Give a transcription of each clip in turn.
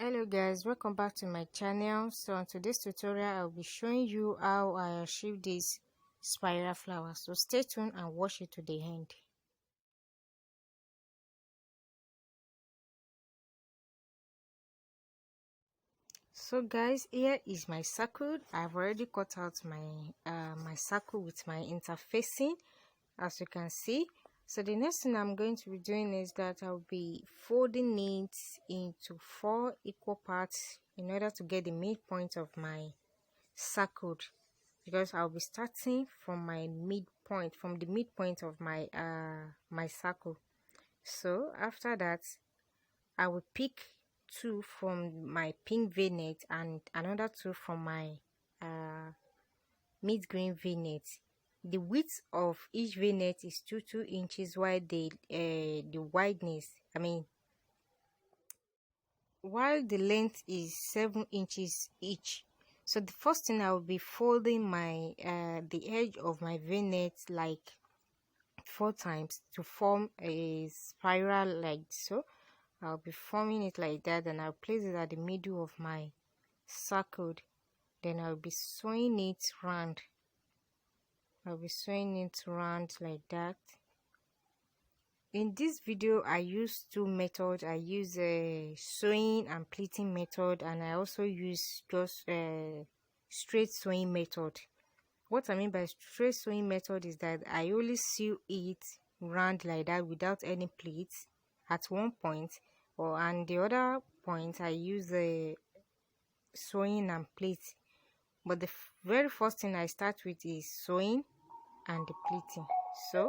Hello guys, welcome back to my channel. So on today's tutorial I'll be showing you how I achieve this spiral flower, so stay tuned and watch it to the end. So guys, here is my circle. I've already cut out my circle with my interfacing, as you can see. So the next thing I'm going to be doing is that I'll be folding it into 4 equal parts in order to get the midpoint of my circle, because I'll be starting from my midpoint, from the midpoint of my my circle. So after that, I will pick 2 from my pink Veilnet and another 2 from my mid green Veilnet. The width of each Veilnet is 2 inches, while the wideness, while the length is 7 inches each. So the first thing, I will be folding my the edge of my Veilnet like 4 times to form a spiral like so. I'll be forming it like that, and I'll place it at the middle of my circle. Then I'll be sewing it round. I'll be sewing it round like that. In this video I use 2 methods. I use a sewing and pleating method, and I also use just straight sewing method. What I mean by straight sewing method is that I only sew it round like that without any pleats at one point, and the other point I use the sewing and pleat. But the very first thing I start with is sewing and the pleating. So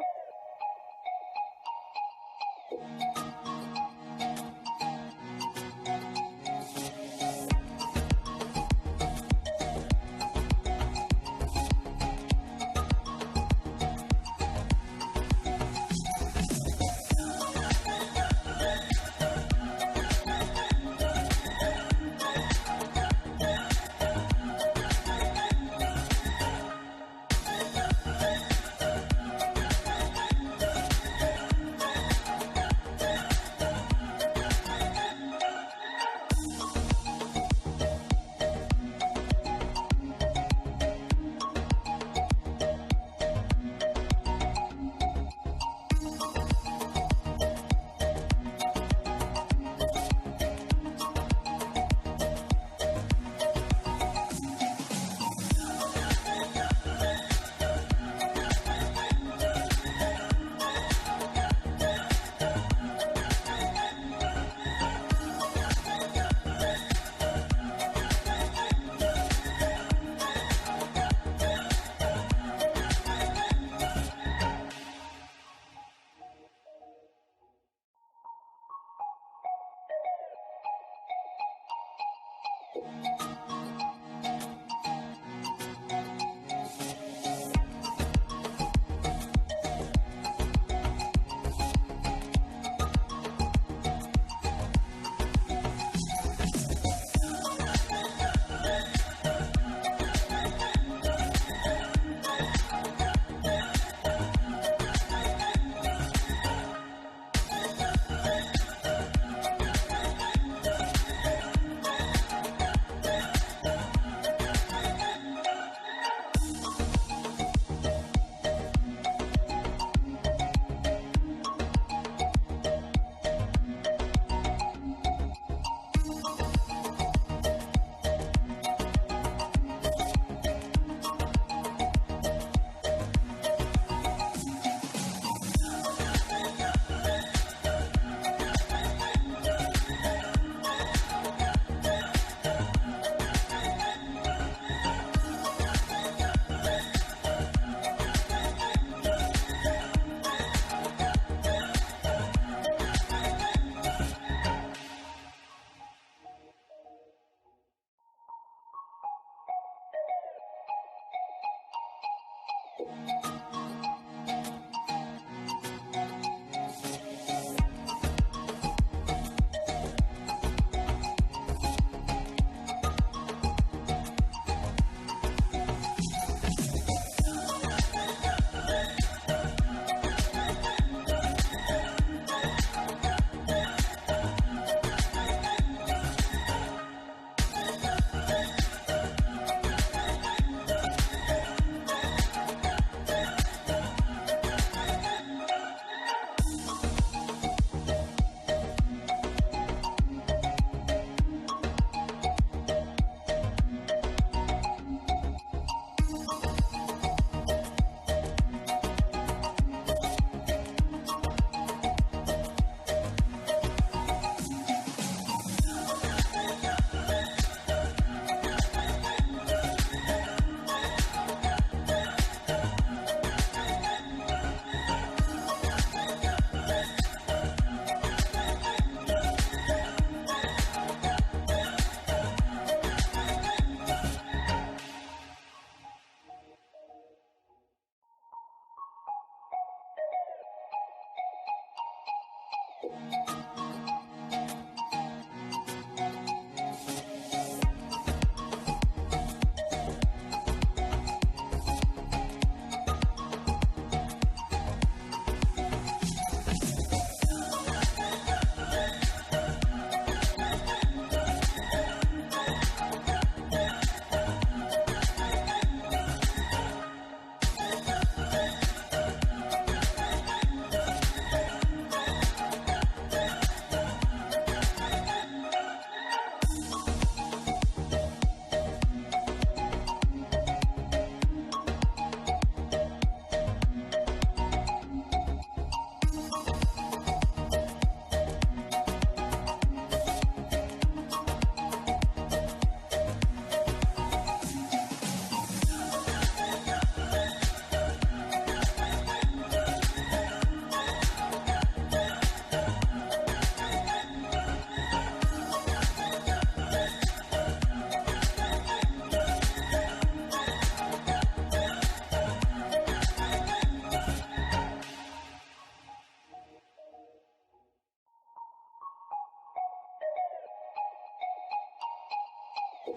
So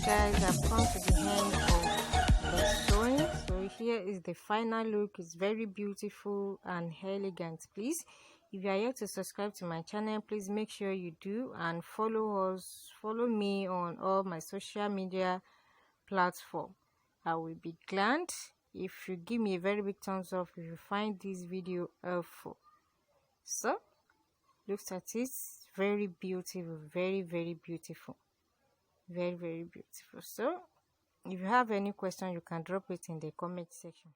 guys, I've come to the end of the sewing. So here is the final look. It's very beautiful and elegant. Please, if you are yet to subscribe to my channel, please make sure you do, and follow me on all my social media platform. I will be glad if you give me a very big thumbs up if you find this video helpful. So look at it, very beautiful, very beautiful, very beautiful. So if you have any question, you can drop it in the comment section.